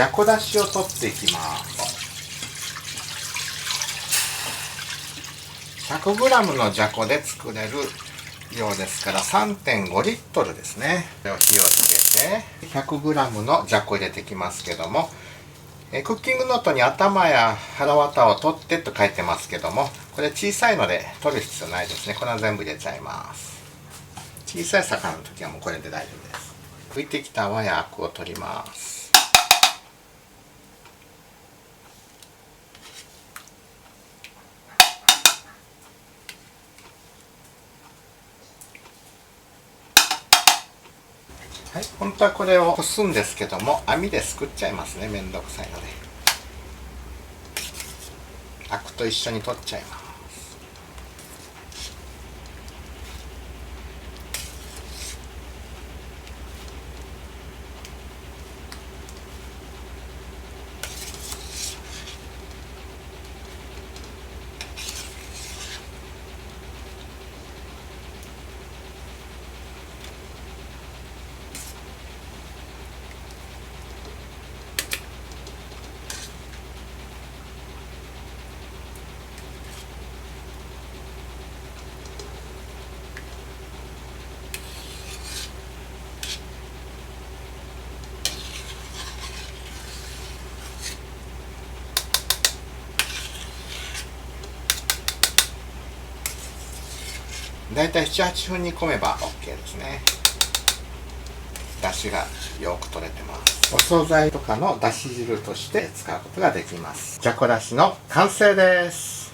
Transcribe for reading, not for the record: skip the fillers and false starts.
じゃこだしを取っていきます。100g のじゃこで作れる量ですから 3.5 リットルですね。これを火をつけて 100g のじゃこ入れていきますけども、クッキングノートに頭や腹わたを取ってと書いてますけども、これ小さいので取る必要ないですね。これは全部入れちゃいます。小さい魚の時はもうこれで大丈夫です。浮いてきた泡やアクを取ります。はい、本当はこれをこすんですけども、網ですくっちゃいますね。めんどくさいので。アクと一緒に取っちゃいます。だいたい 7,8 分煮込めば OK ですね。だしがよく取れてます。お惣菜とかのだし汁として使うことができます。じゃこだしの完成です。